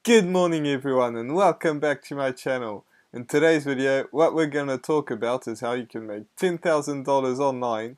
Good morning everyone and welcome back to my channel. In today's video, what we're going to talk about is how you can make $10,000 online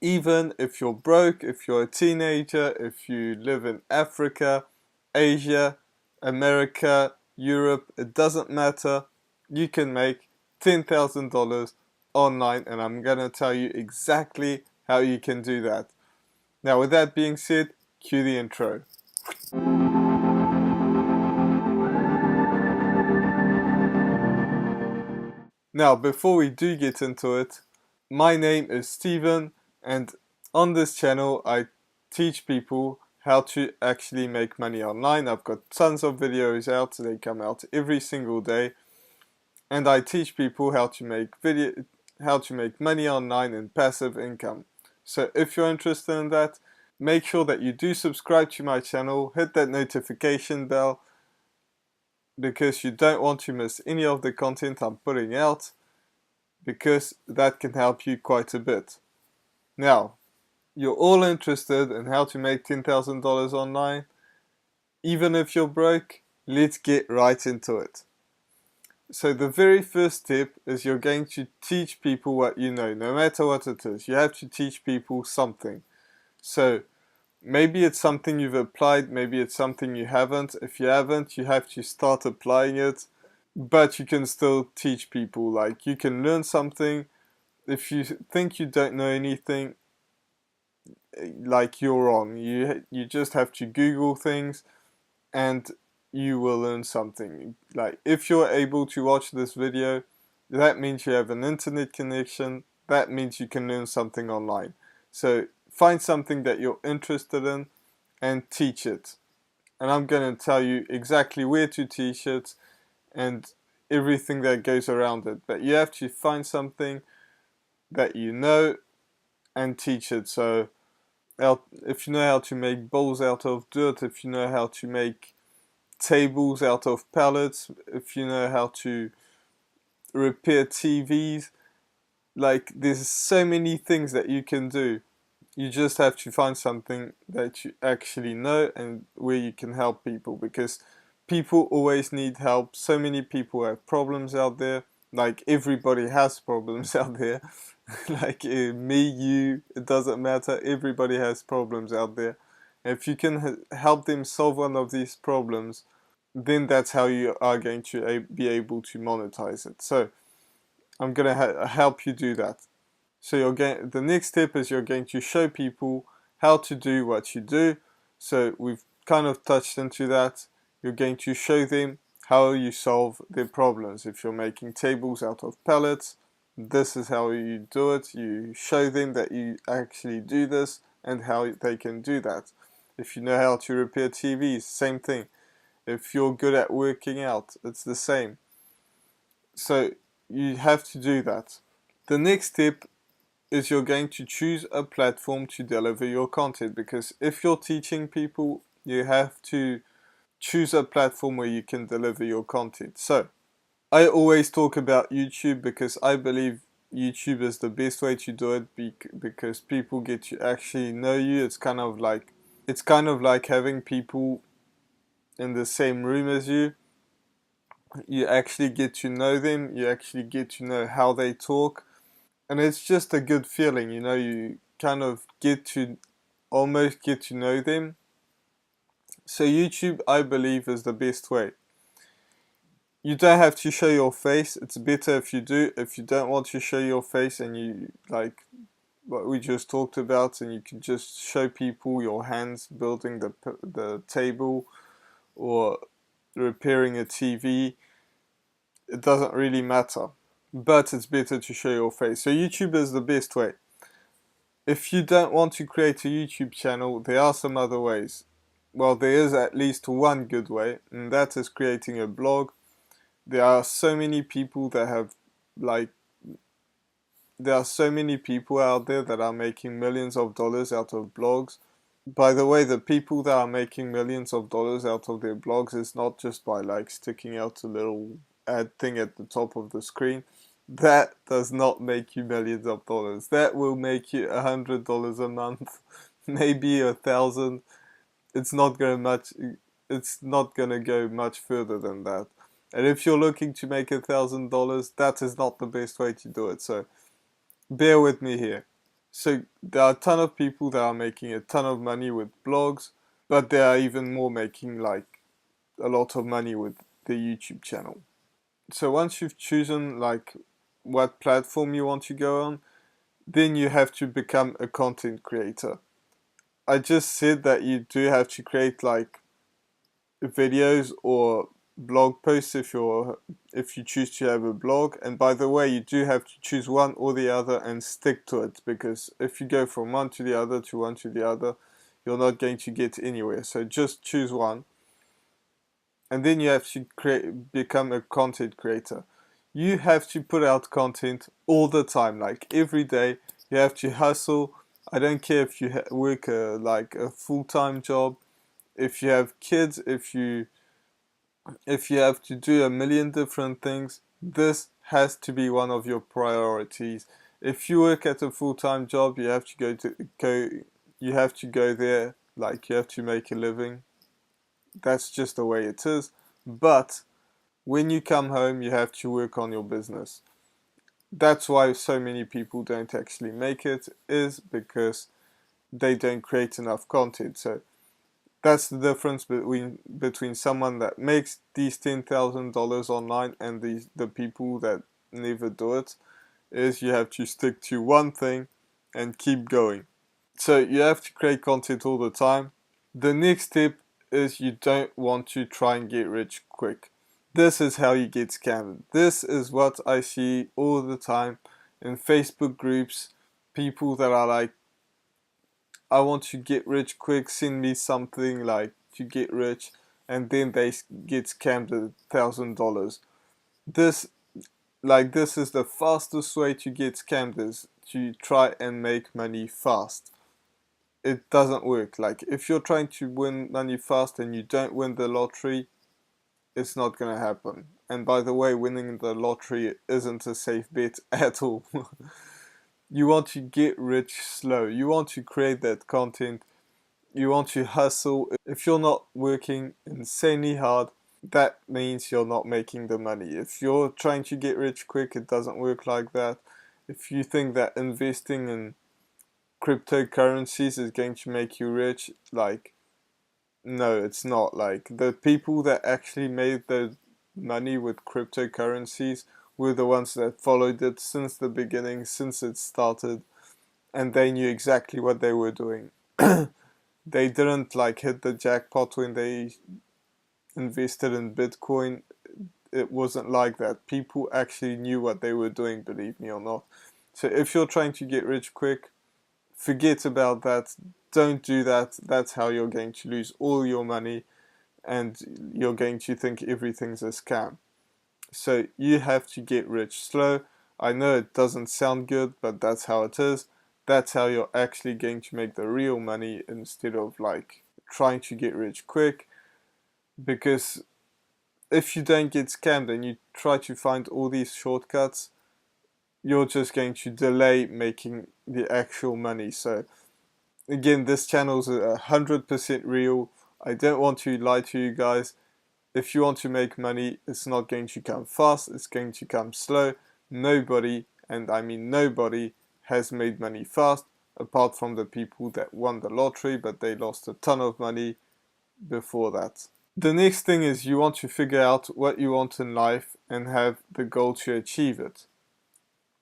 even if you're broke, if you're a teenager, if you live in Africa, Asia, America, Europe, it doesn't matter. You can make $10,000 online and I'm going to tell you exactly how you can do that. Now with that being said, cue the intro. Now, before we do get into it, my name is Steven, and on this channel I teach people how to actually make money online. I've got tons of videos out, they come out every single day, and I teach people how to make money online and passive income. So if you're interested in that, make sure that you do subscribe to my channel, hit that notification bell, because you don't want to miss any of the content I'm putting out, because that can help you quite a bit. Now, you're all interested in how to make $10,000 online. Even if you're broke, let's get right into it. So the very first step is you're going to teach people what you know, no matter what it is. You have to teach people something. So maybe it's something you've applied, maybe it's something you haven't. If you haven't, you have to start applying it. But you can still teach people, like you can learn something. If you think you don't know anything, like you're wrong. You just have to Google things and you will learn something. Like if you're able to watch this video, that means you have an internet connection. That means you can learn something online. So find something that you're interested in and teach it. And I'm going to tell you exactly where to teach it and everything that goes around it. But you have to find something that you know and teach it. So if you know how to make bowls out of dirt, if you know how to make tables out of pallets, if you know how to repair TVs, like there's so many things that you can do. You just have to find something that you actually know and where you can help people, because people always need help. So many people have problems out there. Like everybody has problems out there. Like me, you, it doesn't matter. Everybody has problems out there. If you can help them solve one of these problems, then that's how you are going to be able to monetize it. So I'm going to help you do that. So the next step is you're going to show people how to do what you do. So we've kind of touched into that. You're going to show them how you solve their problems. If you're making tables out of pallets, this is how you do it. You show them that you actually do this and how they can do that. If you know how to repair TVs, same thing. If you're good at working out, it's the same. So you have to do that. The next step is you're going to choose a platform to deliver your content, because if you're teaching people, you have to choose a platform where you can deliver your content. So I always talk about YouTube because I believe YouTube is the best way to do it, because people get to actually know you. It's kind of like having people in the same room as you. You actually get to know them, you actually get to know how they talk, and it's just a good feeling, you know. You kind of almost get to know them. So YouTube, I believe, is the best way. You don't have to show your face. It's better if you do. If you don't want to show your face and you like what we just talked about, and you can just show people your hands building the table or repairing a TV, it doesn't really matter. But it's better to show your face. So YouTube is the best way. If you don't want to create a YouTube channel, there are some other ways. Well, there is at least one good way, and that is creating a blog. There are so many people that have, like, there are so many people out there that are making millions of dollars out of blogs. By the way, the people that are making millions of dollars out of their blogs is not just by like sticking out a little ad thing at the top of the screen. That does not make you millions of dollars. That will make you $100 a month, maybe 1,000. It's not going it's not gonna go much further than that. And if you're looking to make $1,000, that is not the best way to do it. So bear with me here. So there are a ton of people that are making a ton of money with blogs, but there are even more making like a lot of money with the YouTube channel. So once you've chosen like what platform you want to go on, then you have to become a content creator. I just said that you do have to create like videos or blog posts if you choose to have a blog. And by the way, you do have to choose one or the other and stick to it, because if you go from one to the other to one to the other, you're not going to get anywhere. So just choose one, and then you have to become a content creator. You have to put out content all the time, like every day. You have to hustle. I don't care if you work like a full-time job, if you have kids, if you have to do a million different things. This has to be one of your priorities. If you work at a full-time job, you have to go there, like you have to make a living. That's just the way it is. But when you come home, you have to work on your business. That's why so many people don't actually make it, is because they don't create enough content. So that's the difference between someone that makes these $10,000 online and the people that never do it, is you have to stick to one thing and keep going. So you have to create content all the time. The next tip is you don't want to try and get rich quick. This is how you get scammed. This is what I see all the time in Facebook groups. People that are like, I want to get rich quick, send me something like to get rich, and then they get scammed $1,000. This this is the fastest way to get scammed, is to try and make money fast. It doesn't work. Like if you're trying to win money fast and you don't win the lottery, it's not gonna happen. And by the way, winning the lottery isn't a safe bet at all. You want to get rich slow. You want to create that content. You want to hustle. If you're not working insanely hard, that means you're not making the money. If you're trying to get rich quick, it doesn't work like that. If you think that investing in cryptocurrencies is going to make you rich, like, no, it's not. Like, the people that actually made the money with cryptocurrencies were the ones that followed it since the beginning, since it started, and they knew exactly what they were doing. They didn't like hit the jackpot when they invested in Bitcoin. It wasn't like that. People actually knew what they were doing, believe me or not. So if you're trying to get rich quick, forget about that. Don't do that. That's how you're going to lose all your money, and you're going to think everything's a scam. So you have to get rich slow. I know it doesn't sound good, but that's how it is. That's how you're actually going to make the real money, instead of like trying to get rich quick. Because if you don't get scammed and you try to find all these shortcuts, you're just going to delay making the actual money. So again, this channel is 100% real. I don't want to lie to you guys. If you want to make money, it's not going to come fast, it's going to come slow. Nobody, and I mean nobody, has made money fast, apart from the people that won the lottery, but they lost a ton of money before that. The next thing is you want to figure out what you want in life and have the goal to achieve it.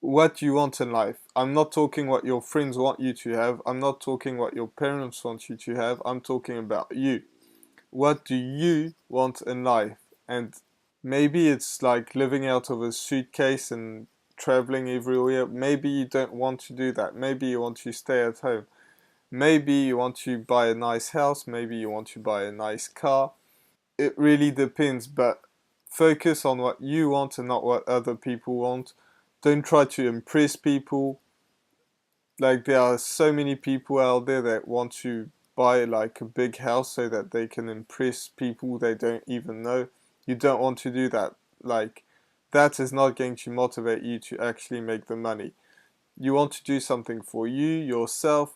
What you want in life. I'm not talking what your friends want you to have. I'm not talking what your parents want you to have. I'm talking about you. What do you want in life? And maybe it's like living out of a suitcase and traveling everywhere. Maybe you don't want to do that. Maybe you want to stay at home. Maybe you want to buy a nice house. Maybe you want to buy a nice car. It really depends, but focus on what you want and not what other people want. Don't try to impress people. Like, there are so many people out there that want to buy like a big house so that they can impress people they don't even know. You don't want to do that. Like, that is not going to motivate you to actually make the money. You want to do something for you, yourself,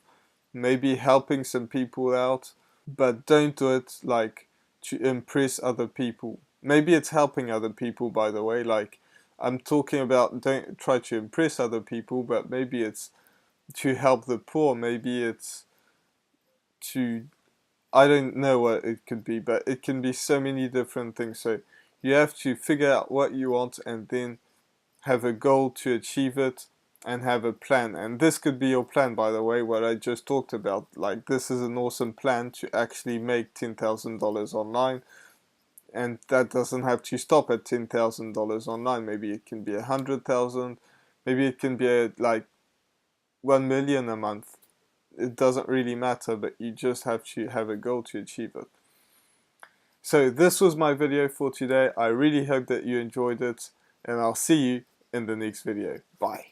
maybe helping some people out, but don't do it like to impress other people. Maybe it's helping other people, by the way. Like, I'm talking about, don't try to impress other people, but maybe it's to help the poor. Maybe it's to, I don't know what it could be, but it can be so many different things. So you have to figure out what you want and then have a goal to achieve it and have a plan. And this could be your plan, by the way, what I just talked about. Like, this is an awesome plan to actually make $10,000 online. And that doesn't have to stop at $10,000 online. Maybe it can be 100,000. Maybe it can be like 1 million a month. It doesn't really matter, but you just have to have a goal to achieve it. So this was my video for today. I really hope that you enjoyed it, and I'll see you in the next video. Bye.